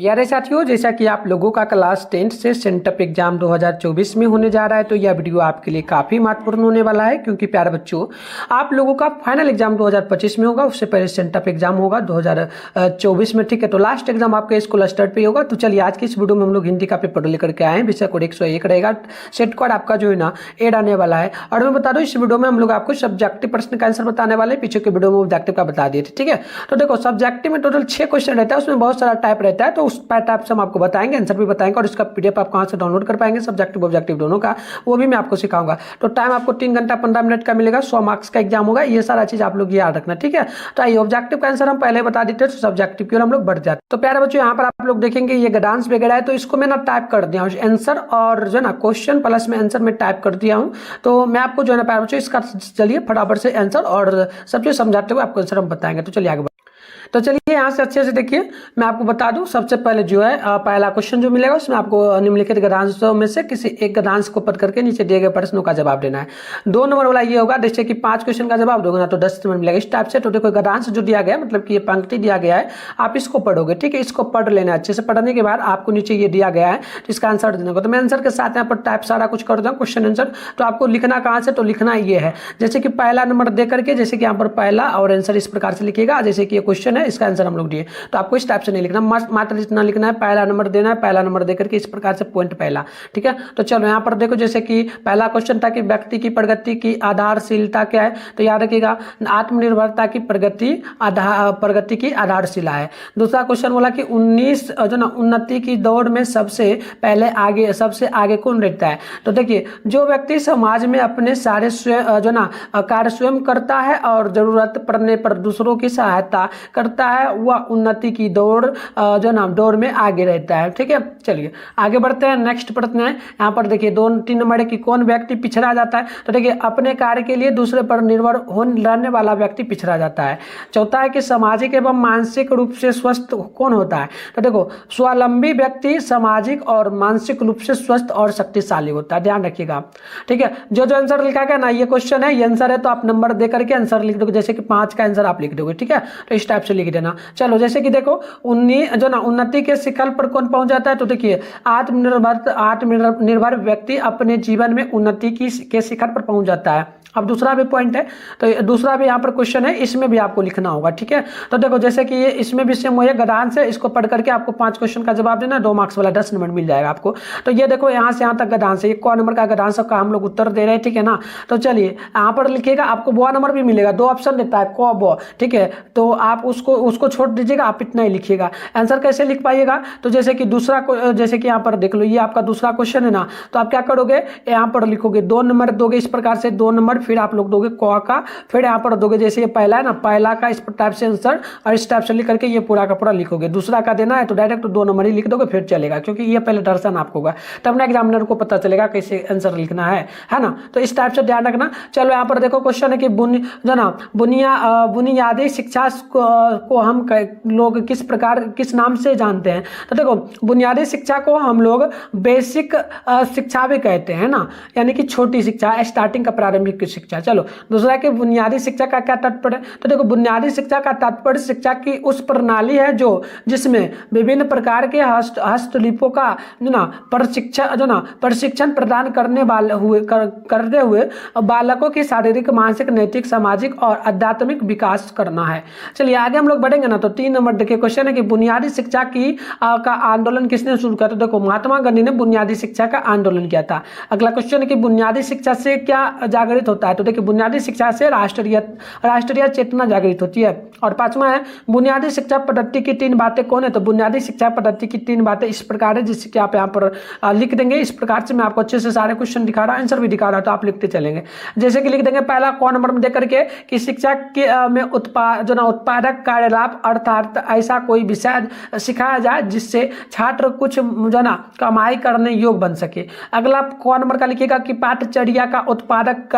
प्यारे साथियों, जैसा कि आप लोगों का क्लास 10th से सेंटअप एग्जाम 2024 में होने जा रहा है, तो यह वीडियो आपके लिए काफ़ी महत्वपूर्ण होने वाला है। क्योंकि प्यारे बच्चों, आप लोगों का फाइनल एग्जाम 2025 में होगा, उससे पहले सेंटअप एग्जाम होगा 2024 में। ठीक है, तो लास्ट एग्जाम आपके स्कूल स्टार्ट पे होगा। तो चलिए, आज की इस वीडियो में हम लोग हिंदी का पेपर लेकर के आए हैं। विषय कोड 101 रहेगा, सेट कोड आपका जो है ना एड आने वाला है। और मैं बता दूं, इस वीडियो में हम लोग आपको सब्जेक्टिव प्रश्न का आंसर बताने वाले हैं। पीछे के वीडियो में ऑब्जेक्टिव का बता दिए थे। ठीक है, तो देखो, सब्जेक्टिव में टोटल 6 क्वेश्चन रहता है, उसमें बहुत सारा टाइप रहता है, तो उस टाइप से हम आपको बताएंगे, आंसर भी बताएंगे, और इसका पीडीएफ आप कहां से डाउनलोड कर पाएंगे, सब्जेक्टिव ऑब्जेक्टिव दोनों का, वो भी मैं आपको सिखाऊंगा। तो टाइम आपको 3 घंटा 15 मिनट का मिलेगा। 100 मार्क्स का एग्जाम होगा। ये सारा चीज आप लोग याद रखना। ठीक है, तो आइए, ऑब्जेक्टिव का आंसर हम पहले बता देते हैं, तो सब्जेक्टिव की ओर हम लोग बढ़ जाते हैं। तो प्यारे बच्चों, यहाँ पर आप लोग देखेंगे ये गडांश वगैरह है, तो इसको मैं ना टाइप कर दिया हूँ आंसर, और जो ना क्वेश्चन प्लस में आंसर में टाइप कर दिया हूँ। तो मैं आपको जो है ना प्यारे बच्चों, इसका चलिए फटाफट से आंसर और सब चीज समझाते हुए आपको आंसर हम बताएंगे। तो चलिए आगे। तो चलिए, यहाँ से अच्छे से देखिए, मैं आपको बता दूं, सबसे पहले जो है पहला क्वेश्चन जो मिलेगा, उसमें आपको निम्नलिखित गद्यांशों में से किसी एक गद्यांश को पढ़ करके नीचे दिए गए प्रश्नों का जवाब देना है। 2 नंबर वाला ये होगा, जैसे कि 5 क्वेश्चन का जवाब दोगे ना तो 10 नंबर मिलेगा, इस टाइप से। तो देखो, गद्यांश जो दिया गया, मतलब कि ये पंक्ति दिया गया है, आप इसको पढ़ोगे। ठीक है, इसको पढ़ लेना। अच्छे से पढ़ने के बाद आपको नीचे ये दिया गया है, तो इसका आंसर देने को। तो मैं आंसर के साथ यहाँ पर टाइप सारा कुछ कर दूँ, क्वेश्चन आंसर। तो आपको लिखना कहाँ से, तो लिखना ये है, जैसे कि पहला नंबर दे करके, जैसे कि यहाँ पर पहला और आंसर इस प्रकार से लिखिएगा, जैसे कि ये क्वेश्चन है, इसका आंसर हम लोग दिए। तो आपको इस टाइप से नहीं लिखना, मात्र इतना लिखना है, पहला नंबर देना है, पहला नंबर देकर के इस प्रकार से पॉइंट पहला। ठीक है, तो चलो यहाँ पर देखो, जैसे कि पहला क्वेश्चन था कि व्यक्ति की प्रगति की आधारशिलता क्या है, तो याद रखिएगा, आत्मनिर्भरता की प्रगति की आधारशिला है। दूसरा क्वेश्चन बोला कि 19 जो ना उन्नति की दौड़ में सबसे आगे कौन रहता है। तो देखिए, जो व्यक्ति समाज में अपने सारे जो ना कार्य स्वयं करता है और जरूरत पड़ने पर दूसरों की सहायता करता है, वह उन्नति की दौड़ जो ना दौड़ में आगे रहता है। ठीक है, चलिए आगे बढ़ते हैं। नेक्स्ट प्रश्न है, यहाँ पर देखिए 2-3 नंबर है कि कौन व्यक्ति पिछड़ा जाता है। तो देखिए, अपने कार्य के लिए दूसरे पर निर्भर रहने वाला व्यक्ति पिछड़ा जाता है। चौथा है कि सामाजिक एवं मानसिक रूप से स्वस्थ कौन होता है। तो देखो, स्वावलंबी व्यक्ति सामाजिक और मानसिक रूप से स्वस्थ और शक्तिशाली होता है, ध्यान रखिएगा। ठीक है, जो आंसर लिखा गया ना, ये क्वेश्चन है, ये आंसर है, तो आप नंबर दे करके आंसर लिख दोगे, जैसे कि 5 का आंसर आप लिख दोगे। ठीक है, तो इस टाइप से लिख देना। चलो, जैसे कि देखो, उन्नति के शिखर पर कौन पहुंच जाता है। तो देखिए, आत्मनिर्भर व्यक्ति अपने जीवन में उन्नति के शिखर पर पहुंच जाता है। अब दूसरा भी पॉइंट है, तो दूसरा भी यहाँ पर क्वेश्चन है, इसमें भी आपको लिखना होगा। ठीक है, तो देखो, जैसे कि ये इसमें भी सेम वही गद्यांश है, इसको पढ़ करके आपको 5 क्वेश्चन का जवाब देना, 2 मार्क्स वाला 10 नंबर मिल जाएगा आपको। तो ये देखो, यहाँ से यहाँ तक गद्यांश है, ये क नंबर का गद्यांश का हम लोग उत्तर दे रहे हैं। ठीक है ना, तो चलिए यहाँ पर लिखिएगा, आपको ब नंबर भी मिलेगा, 2 ऑप्शन देता है, क ब। ठीक है, तो आप उसको छोड़ दीजिएगा, आप इतना ही लिखिएगा। आंसर कैसे लिख पाइएगा, तो जैसे कि जैसे कि यहाँ पर देख लो, ये आपका दूसरा क्वेश्चन है ना, तो आप क्या करोगे, यहाँ पर लिखोगे 2 नंबर दोगे, इस प्रकार से 2 नंबर, फिर आप लोग दोगे क का, फिर यहाँ पर दोगे, जैसे ये पहला है ना, पहला का इस टाइप से आंसर, और इस टाइप से लिख करके ये पूरा का पूरा लिखोगे। दूसरा का देना है तो डायरेक्ट 2 नंबर ही लिख दोगे, फिर चलेगा, क्योंकि ये पहले दर्शन आपको होगा, तब ना एग्जामिनर को पता चलेगा कैसे आंसर लिखना है ना। तो इस टाइप से ध्यान रखना। चलो, यहाँ पर देखो, क्वेश्चन है कि बुनियादी शिक्षा को हम लोग किस नाम से जानते हैं। तो देखो, बुनियादी शिक्षा को हम लोग बेसिक शिक्षा भी कहते हैं ना, यानी कि छोटी शिक्षा, स्टार्टिंग का प्रारंभिक शिक्षा। चलो, दूसरा कि बुनियादी शिक्षा का क्या तात्पर्य है। तो देखो, बुनियादी शिक्षा का तात्पर्य शिक्षा की उस प्रणाली है जिसमें विभिन्न प्रकार के हस्तलिपियों का प्रशिक्षण प्रदान करते हुए बालकों की शारीरिक, मानसिक, नैतिक, सामाजिक और आध्यात्मिक विकास करना है। चलिए आगे हम लोग बढ़ेंगे ना, तो 3 नंबर देखिए, क्वेश्चन है कि बुनियादी शिक्षा का आंदोलन किसने शुरू किया। तो देखो, महात्मा गांधी ने बुनियादी शिक्षा का आंदोलन किया था। अगला क्वेश्चन है कि बुनियादी शिक्षा से क्या जागृत होता है। तो देखिए, बुनियादी शिक्षा से राष्ट्रीय चेतना जागृत होती है। और 5वां है, बुनियादी शिक्षा पद्धति की 3 बातें कौन है। तो बुनियादी शिक्षा पद्धति की 3 बातें इस प्रकार है, जिससे कि आप यहाँ पर लिख देंगे। इस प्रकार से मैं आपको अच्छे से सारे क्वेश्चन दिखा रहा हूँ, आंसर भी दिखा रहा हूँ, तो आप लिखते चलेंगे। जैसे कि लिख देंगे, पहला क नंबर में देकर के कि शिक्षा में उत्पादक कार्यलाभ, अर्थात ऐसा कोई विषय सिखाया जाए जिससे छात्र कुछ कमाई करने योग्य बन सके। अगला क नंबर का लिखिएगा कि पाठचर्या का उत्पादक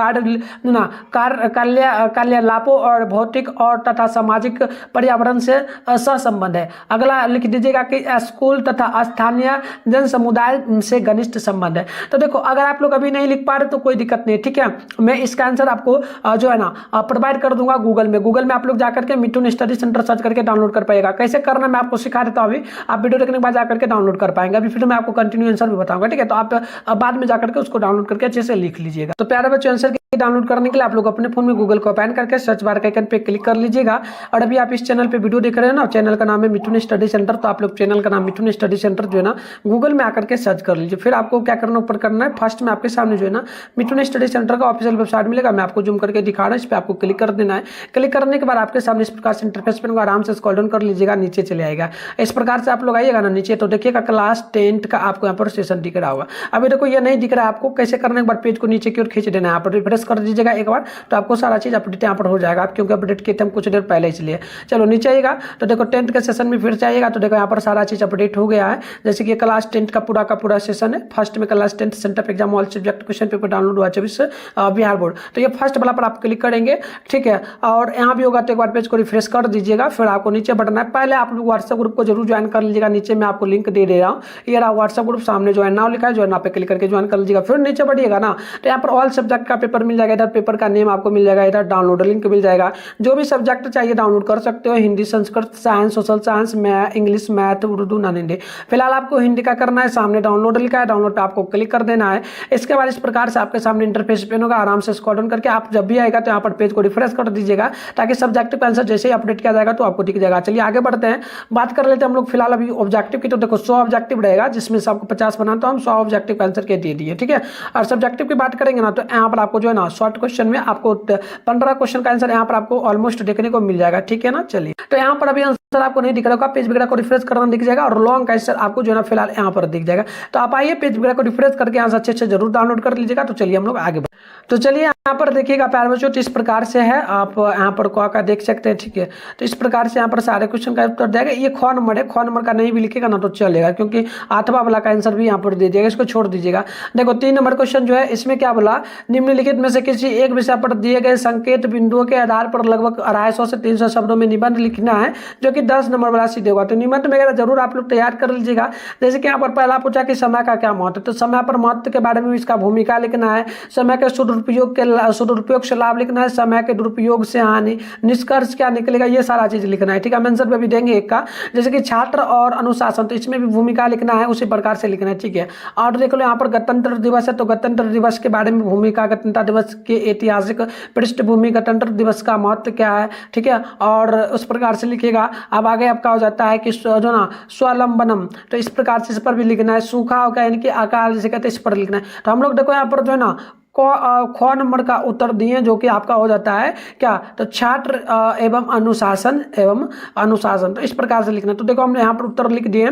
कार्यलाभों और भौतिक और तथा सामाजिक पर्यावरण से सहसंबंध है। अगला लिख दीजिएगा कि स्कूल तथा स्थानीय जन समुदाय से घनिष्ठ संबंध है। तो देखो, अगर आप लोग अभी नहीं लिख पा रहे तो कोई दिक्कत नहीं, ठीक है, मैं इसका आंसर आपको जो है ना प्रोवाइड कर दूंगा गूगल में आप लोग जाकर के मिथुन स्टडी सेंटर सर्च करके डाउनलोड कर पाएगा। कैसे करना मैं आपको सिखा देता हूँ, अभी आप वीडियो देखने के बाद जाकर के डाउनलोड कर पाएंगे। अभी फिर मैं आपको कंटिन्यू आंसर भी बताऊंगा, ठीक है। तो आप बाद में जाकर के उसको डाउनलोड करके अच्छे से लिख लीजिएगा। तो प्यारे बच्चों, आंसर डाउनलोड करने के लिए आप लोग अपने फोन में गूगल को ओपन करके सर्च बार के आइकन पे क्लिक कर लीजिएगा। और अभी आप इस चैनल पे वीडियो देख रहे हैं ना, चैनल का नाम है मिथुन स्टडी सेंटर। तो आप लोग चैनल का नाम मिथुन स्टडी सेंटर जो है ना गूगल में आकर के सर्च कर लीजिए। फिर आपको क्या करना, ऊपर करना है, फर्स्ट में आपके सामने जो है ना मिथुन स्टडी सेंटर का ऑफिशियल वेबसाइट मिलेगा। मैं आपको जूम करके दिखा रहा हूँ, इस पर आपको क्लिक कर देना है। क्लिक करने के बाद आपके सामने इस प्रकार से इंटरफेस पे आराम से स्क्रॉल डाउन कर लीजिएगा, नीचे चले आएगा। इस प्रकार से आप लोग आइएगा ना नीचे, तो देखिएगा क्लास 10 का आपको यहाँ पर सेशन दिख रहा होगा। अभी देखो ये नहीं दिख रहा है आपको, कैसे करने के बाद पेज को नीचे की ओर खींच देना है। यहाँ पर रिफ्रेश कर दीजिएगा एक बार, तो आपको सारा चीज अपडेट यहाँ पर हो जाएगा। आप क्योंकि अपडेट किए थे हम कुछ देर पहले, इसलिए चलो नीचे आइएगा। तो देखो 10th के सेशन में फिर से आइएगा, तो देखो यहाँ पर सारा चीज अपडेट हो गया है। जैसे कि क्लास 10 का पूरा सेशन है। फर्स्ट में class 10 centre exam all subject question paper download हुआ 24 बिहार बोर्ड। तो ये फर्स्ट वाला पर आप क्लिक करेंगे, ठीक है। और यहाँ भी होगा तो एक बार पेज को रिफ्रेश कर दीजिएगा। फिर आपको नीचे बटन है, पहले आप लोग व्हाट्सएप ग्रुप को जरूर ज्वाइन कर लीजिएगा। नीचे मैं आपको लिंक दे रहा हूँ, ये रहा व्हाट्सएप ग्रुप, सामने ज्वाइन नाउ लिखा है, ज्वाइन पे क्लिक करके ज्वाइन कर लीजिएगा। फिर नीचे बढ़िएगा ना, तो यहाँ पर ऑल सब्जेक्ट का पेपर मिल जाएगा। इधर पेपर का नेम आपको मिल जाएगा, इधर डाउनलोड लिंक मिल जाएगा। जो भी सब्जेक्ट चाहिए डाउनलोड कर सकते हो, Hindi, Sanskrit, science, social science, English, math, Urdu, non Hindi. फिलहाल आपको हिंदी का करना है। सामने डाउनलोड लिखा है, डाउनलोड पे आपको क्लिक कर देना है। इसके बाद इस प्रकार से आपके सामने इंटरफेस पेन होगा, आराम से स्क्रॉल डाउन करके आप जब भी आएगा तो यहाँ पर पेज को रिफ्रेश कर दीजिएगा, ताकि सब्जेक्ट का आंसर जैसे ही अपडेट किया जाएगा तो आपको दिख जाएगा। चलिए आगे बढ़ते हैं, बात कर लेते हैं हम लोग फिलहाल अभी ऑब्जेक्टिव की। तो देखो 100 ऑब्जेक्टिव रहेगा, जिसमें से आपको 50 बनाना, तो हम 100 ऑब्जेक्टिव का आंसर के दे दिए, ठीक है। और सब्जेक्टिव की बात करेंगे ना, तो यहाँ पर आपको जो है ना शॉर्ट क्वेश्चन में आपको 15 क्वेश्चन का आंसर यहाँ पर आपको ऑलमोस्ट देखने को मिल जाएगा, ठीक है ना। चलिए, तो यहाँ पर अभी आंसर आपको नहीं दिख रहा होगा, पेज वगैरह को रिफ्रेश करना दिख जाएगा, और लॉन्ग का आंसर आपको जो है ना फिलहाल यहाँ पर दिख जाएगा। तो आप आइए पेज वगैरह को रिफ्रेश करके आंसर अच्छे से जरूर डाउनलोड कर लीजिएगा। तो चलिए हम लोग आगे तो चलिए यहाँ पर देखिएगा प्यारे बच्चों, तो इस प्रकार से है, आप यहाँ पर का देख सकते हैं, ठीक है। तो इस प्रकार से यहाँ पर सारे क्वेश्चन का उत्तर देगा। ये ख नंबर है, ख नंबर का नहीं भी लिखेगा ना तो चलेगा, क्योंकि 8वां वाला का आंसर भी यहाँ पर दे दिएगा, इसको छोड़ दीजिएगा। देखो 3 नंबर क्वेश्चन जो है, इसमें क्या बोला, निम्नलिखित में से किसी एक विषय पर दिए गए संकेत बिंदुओं के आधार पर लगभग 250 से 300 शब्दों में निबंध लिखना है, जो कि 10 नंबर वाला सीधे होगा। तो निबंध वगैरह जरूर आप लोग तैयार कर लीजिएगा। जैसे कि यहाँ पर पहला पूछा कि समय का क्या महत्व, तो समय पर महत्व के बारे में इसका भूमिका लिखना है। समय के सदुपयोग से लाभ लिखना है, समय के दुरुपयोग से हानि, निष्कर्ष क्या निकलेगा, ये सारा चीज लिखना है, ठीक है। हम आंसर पे भी देंगे एक का, जैसे कि छात्र और अनुशासन, तो इसमें भी भूमिका लिखना है, उसी प्रकार से लिखना है, ठीक है। और देख लो यहाँ पर गणतंत्र दिवस है, तो गणतंत्र दिवस के बारे में भूमिका, गणतंत्र दिवस के ऐतिहासिक पृष्ठभूमि, गणतंत्र दिवस का महत्व क्या है, ठीक है। और उस प्रकार से लिखिएगा। अब आगे आपका हो जाता है कि जो ना स्वावलंबनम, तो इस प्रकार से इस पर भी लिखना है। सूखा होगा यानी कि अकाल जिसे कहते हैं, इस पर लिखना है। तो हम लोग देखो यहाँ पर जो है ना ख नंबर का उत्तर दिए, जो कि आपका हो जाता है क्या, तो छात्र एवं अनुशासन, तो इस प्रकार से लिखना है। तो देखो हमने यहाँ पर उत्तर लिख दिए,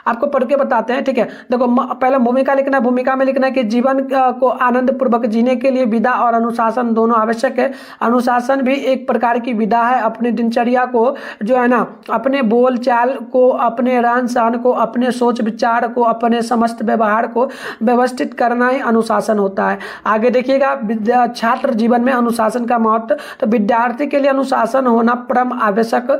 आपको पढ़ के बताते हैं, ठीक है। देखो पहले भूमिका लिखना है। भूमिका में लिखना है कि जीवन को आनंद पूर्वक जीने के लिए विधा और अनुशासन दोनों आवश्यक है। अनुशासन भी एक प्रकार की विधा है। अपनी दिनचर्या को जो है ना, अपने बोल चाल को, अपने रहन सहन को, अपने सोच विचार को, अपने समस्त व्यवहार को व्यवस्थित करना ही अनुशासन होता है। आगे देखिएगा, छात्र जीवन में अनुशासन का महत्व, तो विद्यार्थी के लिए अनुशासन होना परम आवश्यक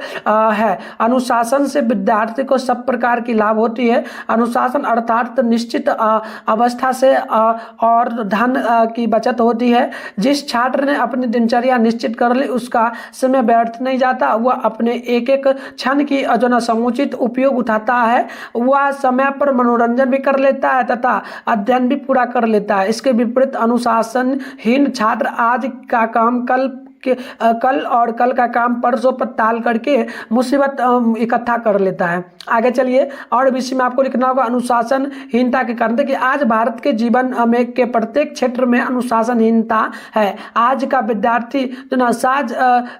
है। अनुशासन से विद्यार्थी को सब प्रकार की लाभ होती है। अनुशासन अर्थात निश्चित अवस्था से और धन की बचत होती है। जिस छात्र ने अपनी दिनचर्या निश्चित कर ली, उसका समय व्यर्थ नहीं जाता, वह अपने एक एक क्षण की जो ना समुचित उपयोग उठाता है। वह समय पर मनोरंजन भी कर लेता है तथा अध्ययन भी पूरा कर लेता है। इसके विपरीत अनुशासनहीन छात्र आज का काम कल और कल का काम परसों पर टाल करके मुसीबत इकट्ठा कर लेता है। आगे चलिए, और भी इसमें आपको लिखना होगा अनुशासनहीनता के कारण। देखिए आज भारत के जीवन में के प्रत्येक क्षेत्र में अनुशासनहीनता है। आज का विद्यार्थी जो ना साज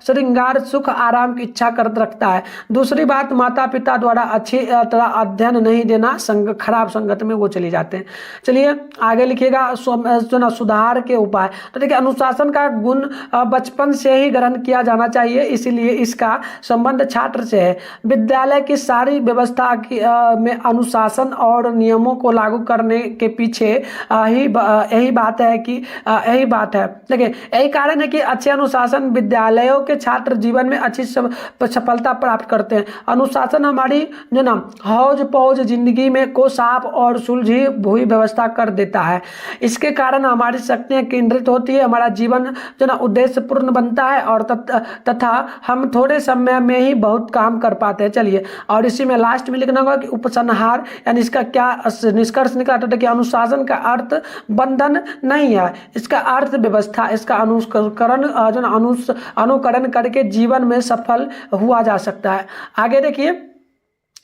श्रृंगार सुख आराम की इच्छा कर रखता है। दूसरी बात, माता पिता द्वारा अच्छी तरह अध्ययन नहीं देना, खराब संगत में वो चले जाते हैं। चलिए आगे लिखिएगा, जो ना सुधार के उपाय। तो देखिए अनुशासन का गुण बचपन से ही ग्रहण किया जाना चाहिए, इसीलिए इसका संबंध छात्र से है। विद्यालय की सारी व्यवस्था में अनुशासन और नियमों को लागू करने के पीछे यही बात है। देखिए यही कारण है कि अच्छे अनुशासन विद्यालयों के छात्र जीवन में अच्छी सफलता प्राप्त करते हैं। अनुशासन हमारी जो ना हौज पौज जिंदगी में को साफ और सुलझी हुई व्यवस्था कर देता है। इसके कारण हमारी शक्तियां केंद्रित होती है, हमारा जीवन जो ना उद्देश्यपूर्ण बनता है और तथा हम थोड़े समय में ही बहुत काम कर पाते हैं। चलिए, और इसी में लास्ट में लिखना होगा कि उपसंहार, यानी इसका क्या निष्कर्ष निकला था कि अनुशासन का अर्थ बंधन नहीं है, इसका अर्थ व्यवस्था, इसका अनुकरण करके जीवन में सफल हुआ जा सकता है। आगे देखिए,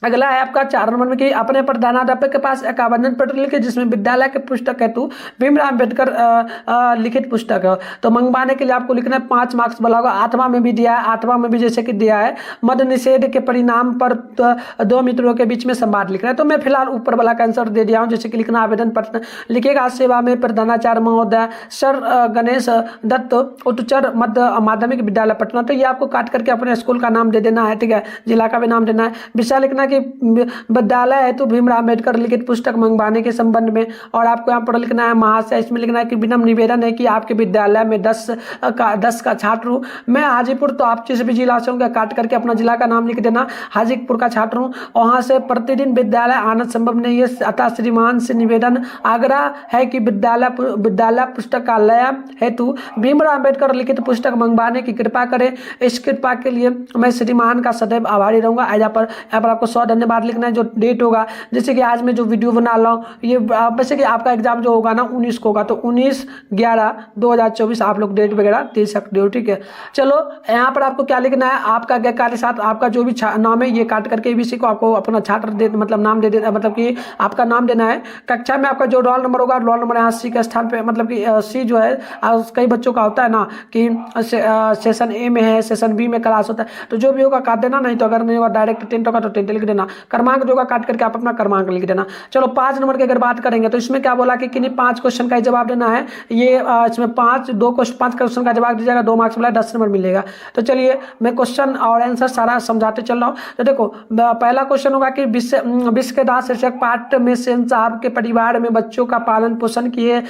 अगला है आपका 4 नंबर में कि अपने प्रधानाध्यापक के पास एक आवेदन पत्र लिखे जिसमें विद्यालय के पुस्तक हेतु भीमराव अम्बेडकर लिखित पुस्तक है। तो मंगवाने के लिए आपको लिखना है 5 मार्क्स वाला होगा। 8वां में भी दिया है, 8वां में भी जैसे कि दिया है मद्य निषेध के परिणाम पर 2 मित्रों के बीच में संवाद लिखना है। तो मैं फिलहाल ऊपर वाला का आंसर दे दिया हूँ, जैसे कि लिखना आवेदन पत्र लिखेगा सेवा में प्रधानाचार्य महोदय सर गणेश दत्त, उच्चतर मध्य माध्यमिक विद्यालय पटना। तो ये आपको काट करके अपने स्कूल का नाम दे देना है, ठीक है, जिला का भी नाम देना है। विषय लिखना कि विद्यालय है तो भीमराव अम्बेडकर लिखित पुस्तक मंगवाने के संबंध में। और आपको यहाँ पर लिखना है महाशय, इसमें लिखना है कि विनम्र निवेदन है कि आपके विद्यालय में 10 का छात्र हूँ, मैं हाजीपुर, तो आप जिस भी जिला से होंगे काट करके अपना जिला का नाम लिख देना, हाजीपुर का छात्र हूँ, वहाँ से प्रतिदिन विद्यालय आना संभव नहीं है, अतः श्रीमान से निवेदन आग्रह है कि विद्यालय पुस्तकालय हेतु भीमराव अम्बेडकर लिखित पुस्तक मंगवाने की कृपा करें। इस कृपा के लिए मैं श्रीमान का सदैव आभारी रहूंगा। यहाँ पर आपको 100 धन्यवाद लिखना है। जो डेट होगा, जैसे कि आज मैं जो वीडियो बना रहा हूँ, ये वैसे कि आपका एग्जाम जो होगा ना 19 को होगा, तो 19/11/2024 आप लोग डेट वगैरह दे सकते हो, ठीक है। चलो, यहाँ पर आपको क्या लिखना है, आपका गैरकार्य साथ आपका जो भी नाम है ये काट करके एबीसी को आपको अपना छात्र दे, मतलब नाम दे देना, मतलब कि आपका नाम देना है। कक्षा में आपका जो रोल नंबर होगा, रोल नंबर यहाँ सी के स्थान पे, मतलब कि सी जो है कई बच्चों का होता है ना कि सेशन ए में है, सेशन बी में क्लास होता है, तो जो भी होगा काट देना, नहीं तो अगर नहीं होगा डायरेक्ट 10 होगा तो 10 लिख देना। क्रमांक जो होगा काट करके आप अपना क्रमांक लिख देना। चलो, 5 नंबर की अगर बात करेंगे तो इसमें क्या बोला कि किन्हीं 5 क्वेश्चन का जवाब देना है। ये इसमें 5 क्वेश्चन का जवाब दीजिएगा, 2 मार्क्स मिला, 10 नंबर मिलेगा। तो चलिए, मैं क्वेश्चन और आंसर सारा समझाते चल रहा हूँ। तो देखो, पहला क्वेश्चन होगा कि विश्व के दास शीर्षक पाठ में सेन साहब के परिवार में बच्चों का पालन पोषण किए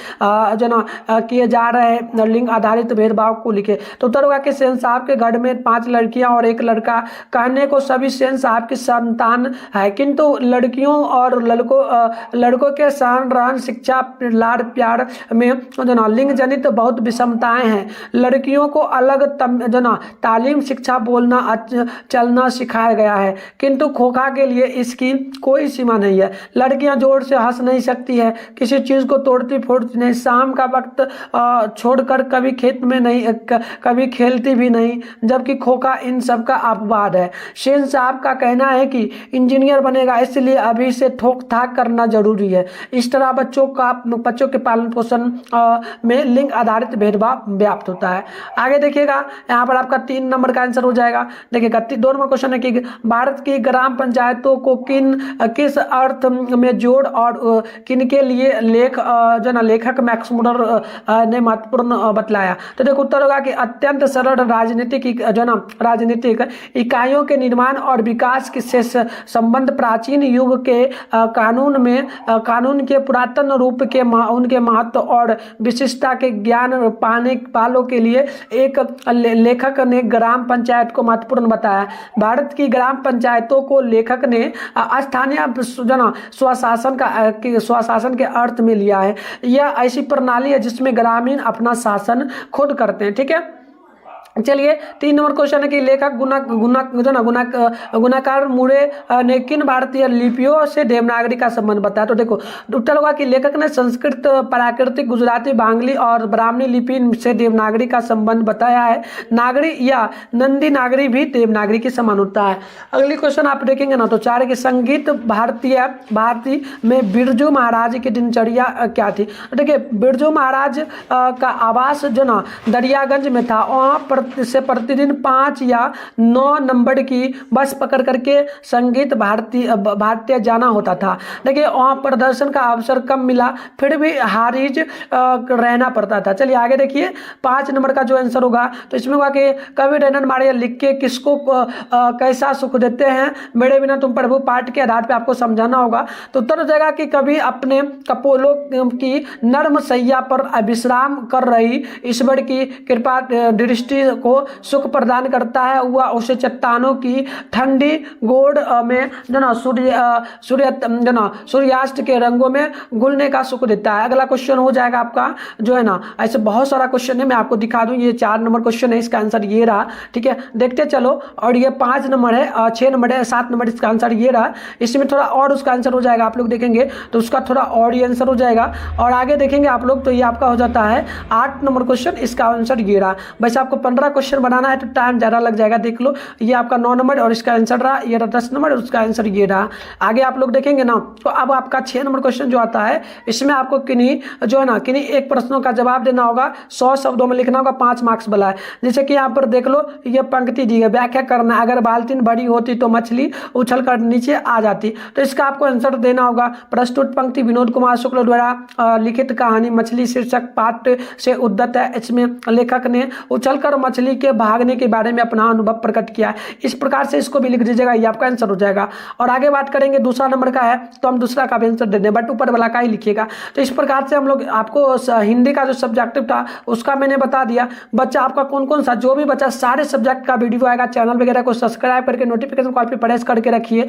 जा रहे लिंग आधारित भेदभाव को लिखे। तो उत्तर होगा कि सेन साहब के घर में 5 लड़कियां और 1 लड़का, कहने को सभी सेन साहब की संतान है, किंतु लड़कियों और लड़कों के सहन रहन शिक्षा लाड़ प्यार में लिंग जनित बहुत विषमताएं हैं। लड़कियों को अलग तालीम शिक्षा बोलना चलना सिखाया गया है, किंतु खोखा के लिए इसकी कोई सीमा नहीं है। लड़कियां जोर से हंस नहीं सकती है, किसी चीज को तोड़ती फोड़ती नहीं, शाम का वक्त छोड़कर कभी खेत में नहीं, कभी खेलती भी नहीं, जबकि खोखा इन सब का अपवाद है। सेन साहब का कहना है कि इंजीनियर बनेगा, इसलिए अभी से ठोक ठाक करना जरूरी है। इस तरह बच्चों के पालन पोषण में लिंग आधारित भेदभाव व्याप्त होता है। आगे देखिएगा, यहाँ पर आपका 3 नंबर का आंसर हो जाएगा। देखिएगा, 2 नंबर क्वेश्चन है कि भारत की ग्राम पंचायतों को किस अर्थ में जोड़ और किनके लिए लेखक मैक्स मुलर ने महत्वपूर्ण बतलाया। तो देखो, उत्तर होगा कि अत्यंत सरल राजनीतिक इकाइयों के निर्माण और विकास के संबंध प्राचीन युग के कानून के पुरातन रूप के उनके महत्व और विशिष्टता के ज्ञान पालों के लिए एक लेखक ने ग्राम पंचायत को महत्वपूर्ण बताया। भारत की ग्राम पंचायतों को लेखक ने स्थानीय स्वशासन के अर्थ में लिया है। यह ऐसी प्रणाली है जिसमें ग्रामीण अपना शासन खुद करते हैं, ठीक है। चलिए, 3 नंबर क्वेश्चन है कि लेखक गुणाकार मुरे ने किन भारतीय लिपियों से देवनागरी का संबंध बताया। तो देखो, उत्तर होगा कि लेखक ने संस्कृत, प्राकृतिक, गुजराती, बांग्ली और ब्राह्मणी लिपि से देवनागरी का संबंध बताया है। नागरी या नंदी नागरी भी देवनागरी के समान होता है। अगली क्वेश्चन आप देखेंगे ना तो 4 की संगीत भारती में बिरजू महाराज की दिनचर्या क्या थी। देखिए, बिरजू महाराज का आवास दरियागंज में था। वहाँ पर से प्रतिदिन 5 या 9 नंबर की बस पकड़ करके संगीत भारतीय जाना होता था। देखिए, वहाँ प्रदर्शन का अवसर कम मिला, फिर भी हारिज रहना पड़ता था। चलिए आगे देखिए, 5 नंबर का जो आंसर होगा तो इसमें होगा कि कवि रैनन मारिया लिख के किसको कैसा सुख देते हैं, मेरे बिना तुम प्रभु, पाठ के आधार पर आपको समझाना होगा। तो उत्तर हो जाएगा कि कभी अपने कपोलों की नर्म सैया पर विश्राम कर रही ईश्वर की कृपा दृष्टि को सुख प्रदान करता है, वह उसे चट्टानों की ठंडी गोद में जो ना सूर्यास्त के रंगों में घुलने का सुख देता है। अगला क्वेश्चन हो जाएगा आपका जो है ना, ऐसे बहुत सारा क्वेश्चन है, मैं आपको दिखा दूं। ये 4 नंबर क्वेश्चन है, इसका आंसर ये रहा। ठीक है, देखते चलो। और ये 5 नंबर है, 6 नंबर है, 7 नंबर, इसका आंसर ये रहा। इसमें थोड़ा और उसका आंसर हो जाएगा, आप लोग देखेंगे तो उसका थोड़ा और ही आंसर हो जाएगा। और आगे देखेंगे आप लोग तो ये आपका हो जाता है 8 नंबर क्वेश्चन, इसका आंसर ये रहा। वैसे आपको 15 क्वेश्चन बनाना है तो टाइम ज़्यादा लग जाएगा, देख लो। ये आपका 9 नंबर और इसका आंसर रहा, ये रहा 10 नंबर और उसका आंसर ये रहा। आगे आप लोग देखेंगे ना तो अब आपका 6 नंबर क्वेश्चन जो आता है, इसमें आपको किन्हीं जो है ना किन्हीं एक प्रश्नों का जवाब देना होगा, 100 शब्दों में लिखना होगा, 5 मार्क्स वाला है। जैसे कि यहाँ पर देख लो, ये पंक्ति दी है, व्याख्या करना है, अगर बाल्टीन भरी होती तो मछली उछल कर नीचे आ जाती। तो इसका आपको आंसर देना होगा। प्रस्तुत पंक्ति विनोद कुमार शुक्ल द्वारा लिखित कहानी मछली शीर्षक पाठ से उद्धत है। इसमें लेखक ने उछलकर मछली के भागने के बारे में अपना अनुभव प्रकट किया है। इस प्रकार से इसको भी लिख दीजिएगा, ये आपका आंसर हो जाएगा। और आगे बात करेंगे, दूसरा नंबर का है तो हम दूसरा का भी आंसर दे दें, बट ऊपर वाला का ही लिखिएगा। तो इस प्रकार से हम लोग आपको हिंदी का जो सब्जेक्टिव था उसका मैंने बता दिया। बच्चा आपका कौन कौन सा, जो भी बच्चा सारे सब्जेक्ट का वीडियो आएगा, चैनल वगैरह को सब्सक्राइब करके नोटिफिकेशन कॉल पे प्रेस करके रखिए।